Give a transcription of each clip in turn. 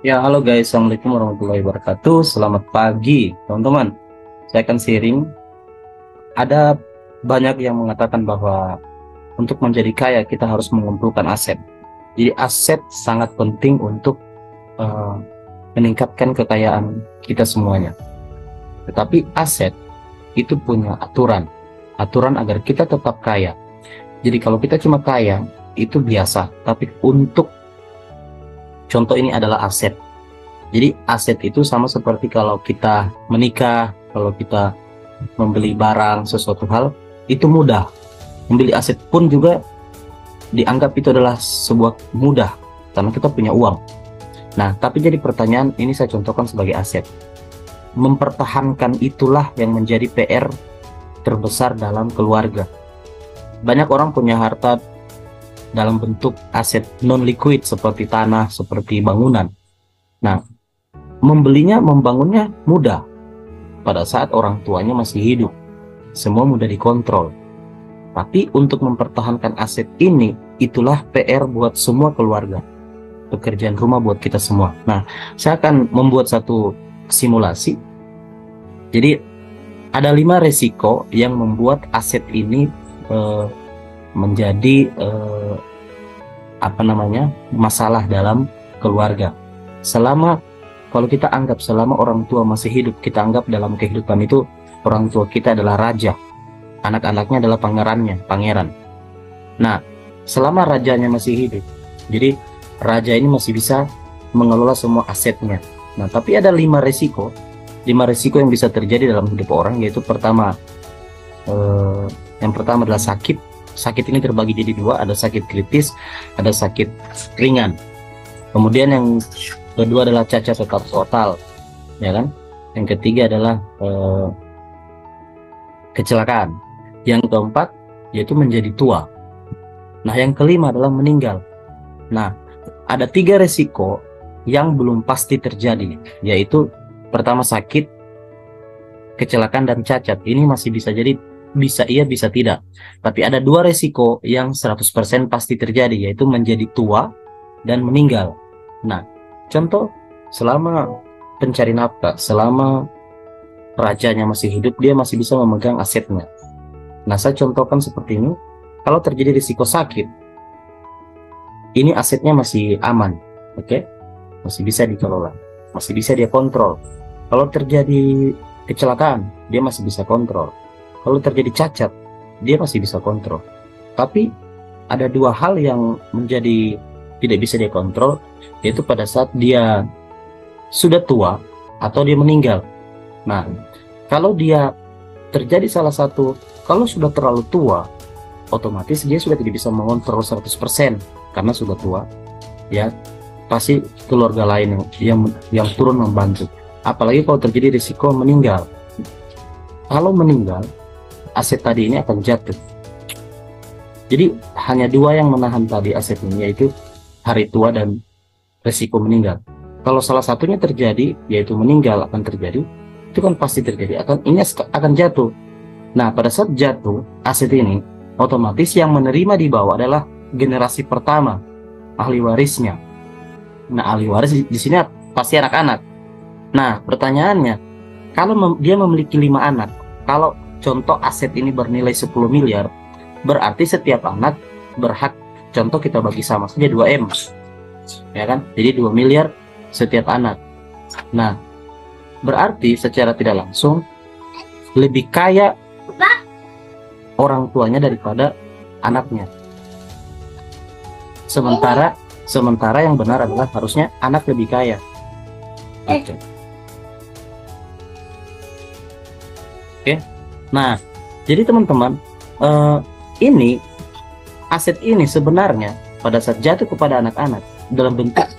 Ya, halo guys, Assalamualaikum warahmatullahi wabarakatuh. Selamat pagi, teman-teman. Saya akan sharing. Ada banyak yang mengatakan bahwa untuk menjadi kaya kita harus mengumpulkan aset. Jadi aset sangat penting untuk eh, meningkatkan kekayaan kita semuanya. Tetapi aset itu punya aturan, aturan agar kita tetap kaya. Jadi kalau kita cuma kaya itu biasa, tapi untuk contoh ini adalah aset. Jadi aset itu sama seperti kalau kita menikah, kalau kita membeli barang sesuatu hal itu mudah. Membeli aset pun juga dianggap itu adalah sebuah mudah karena kita punya uang. Nah, tapi jadi pertanyaan ini saya contohkan sebagai aset. Mempertahankan itulah yang menjadi PR terbesar dalam keluarga. Banyak orang punya harta dalam bentuk aset non liquid seperti tanah, seperti bangunan. Nah, membelinya, membangunnya mudah pada saat orang tuanya masih hidup. Semua mudah dikontrol. Tapi untuk mempertahankan aset ini, itulah PR buat semua keluarga. Pekerjaan rumah buat kita semua. Nah, saya akan membuat satu simulasi. Jadi, ada 5 resiko yang membuat aset ini menjadi masalah dalam keluarga. Selama Kalau kita anggap selama orang tua masih hidup, kita anggap dalam kehidupan itu orang tua kita adalah raja, anak-anaknya adalah pangeran. Nah, selama rajanya masih hidup, jadi raja ini masih bisa mengelola semua asetnya. Nah, tapi ada 5 resiko yang bisa terjadi dalam hidup orang, yaitu yang pertama adalah sakit. Sakit ini terbagi jadi 2, ada sakit kritis, ada sakit ringan. Kemudian yang kedua adalah cacat total, ya kan? Yang ketiga adalah kecelakaan. Yang keempat yaitu menjadi tua. Nah, yang kelima adalah meninggal. Nah, ada 3 resiko yang belum pasti terjadi, yaitu pertama sakit, kecelakaan, dan cacat. Ini masih bisa jadi, bisa iya bisa tidak. Tapi ada 2 resiko yang 100% pasti terjadi, yaitu menjadi tua dan meninggal. Nah, contoh selama pencari nafkah, selama rajanya masih hidup, dia masih bisa memegang asetnya. Nah, saya contohkan seperti ini. Kalau terjadi risiko sakit, ini asetnya masih aman, oke? Masih bisa dikelola, masih bisa dia kontrol. Kalau terjadi kecelakaan, dia masih bisa kontrol. Kalau terjadi cacat, dia masih bisa kontrol. Tapi ada 2 hal yang menjadi tidak bisa dia kontrol, yaitu pada saat dia sudah tua atau dia meninggal. Nah, kalau dia terjadi salah satu, kalau sudah terlalu tua, otomatis dia sudah tidak bisa mengontrol 100% karena sudah tua, ya pasti keluarga lain yang turun membantu. Apalagi kalau terjadi risiko meninggal. Kalau meninggal, aset tadi ini akan jatuh. Jadi hanya 2 yang menahan tadi aset ini, yaitu hari tua dan resiko meninggal. Kalau salah satunya terjadi, yaitu meninggal akan terjadi, itu kan pasti terjadi, ini akan jatuh. Nah, pada saat jatuh aset ini, otomatis yang menerima di bawah adalah generasi pertama, ahli warisnya. Nah, ahli waris di sini pasti anak-anak. Nah, pertanyaannya, kalau dia memiliki 5 anak, kalau contoh aset ini bernilai 10 miliar, berarti setiap anak berhak, contoh kita bagi sama saja 2M, ya kan? Jadi 2 miliar setiap anak. Nah, berarti secara tidak langsung lebih kaya orang tuanya daripada anaknya. Sementara yang benar adalah harusnya anak lebih kaya. Oke. Oke. Nah, jadi teman-teman, ini aset ini sebenarnya pada saat jatuh kepada anak-anak dalam bentuk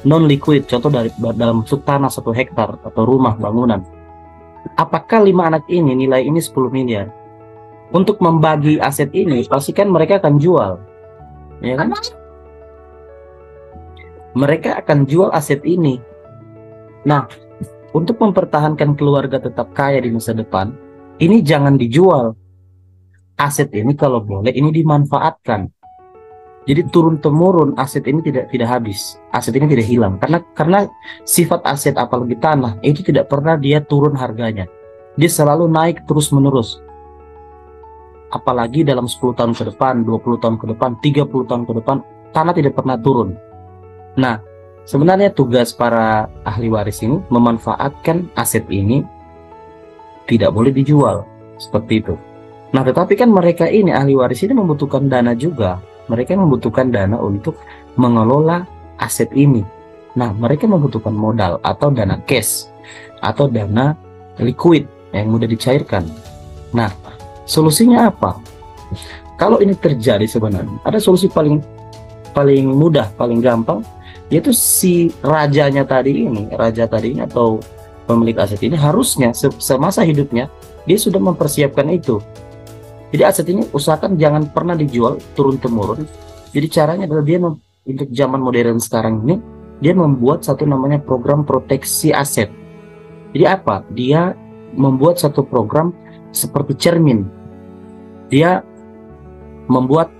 non liquid, contoh dalam bentuk tanah 1 hektar atau rumah bangunan. Apakah 5 anak ini nilai ini 10 miliar? Untuk membagi aset ini pastikan mereka akan jual, ya kan? Mereka akan jual aset ini. Nah, untuk mempertahankan keluarga tetap kaya di masa depan, ini jangan dijual. Aset ini kalau boleh ini dimanfaatkan. Jadi turun temurun aset ini tidak habis, aset ini tidak hilang karena sifat aset apalagi tanah itu tidak pernah dia turun harganya, dia selalu naik terus menerus. Apalagi dalam 10 tahun ke depan, 20 tahun ke depan, 30 tahun ke depan, tanah tidak pernah turun. Nah, sebenarnya tugas para ahli waris ini memanfaatkan aset ini, tidak boleh dijual seperti itu. Nah, tetapi kan mereka ini ahli waris ini membutuhkan dana juga. Mereka membutuhkan dana untuk mengelola aset ini. Nah, mereka membutuhkan modal atau dana cash atau dana liquid yang mudah dicairkan. Nah, solusinya apa? Kalau ini terjadi sebenarnya ada solusi paling paling mudah, paling gampang, yaitu si raja tadi ini atau pemilik aset ini harusnya semasa hidupnya dia sudah mempersiapkan itu. Jadi aset ini usahakan jangan pernah dijual turun temurun. Jadi caranya adalah dia untuk zaman modern sekarang ini dia membuat satu namanya program proteksi aset. Jadi apa? Dia membuat satu program seperti cermin. Dia membuat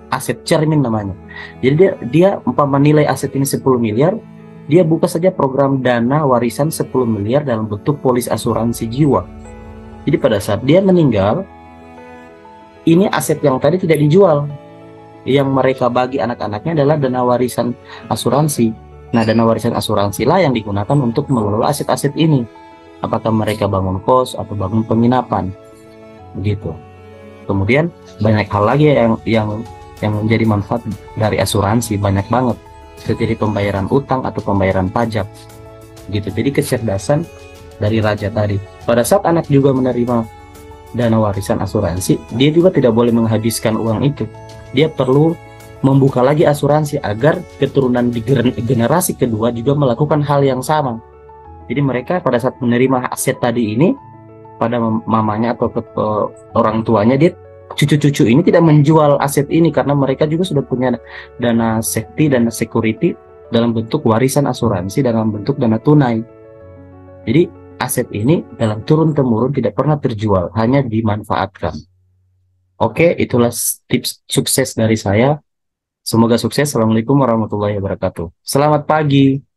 aset cermin namanya. Jadi dia umpama nilai aset ini 10 miliar, dia buka saja program dana warisan 10 miliar dalam bentuk polis asuransi jiwa. Jadi pada saat dia meninggal, ini aset yang tadi tidak dijual. Yang mereka bagi anak-anaknya adalah dana warisan asuransi. Nah, dana warisan asuransi lah yang digunakan untuk mengelola aset-aset ini. Apakah mereka bangun kos atau bangun penginapan, begitu. Kemudian banyak hal lagi yang menjadi manfaat dari asuransi, banyak banget, seperti pembayaran utang atau pembayaran pajak, gitu. Jadi kecerdasan dari raja tadi. Pada saat anak juga menerima dana warisan asuransi, dia juga tidak boleh menghabiskan uang itu. Dia perlu membuka lagi asuransi agar keturunan di generasi kedua juga melakukan hal yang sama. Jadi mereka pada saat menerima aset tadi ini pada mamanya atau orang tuanya, dia cucu-cucu ini tidak menjual aset ini karena mereka juga sudah punya dana safety, dana security dalam bentuk warisan asuransi, dalam bentuk dana tunai. Jadi aset ini dalam turun temurun tidak pernah terjual, hanya dimanfaatkan. Oke, itulah tips sukses dari saya. Semoga sukses. Assalamualaikum warahmatullahi wabarakatuh. Selamat pagi.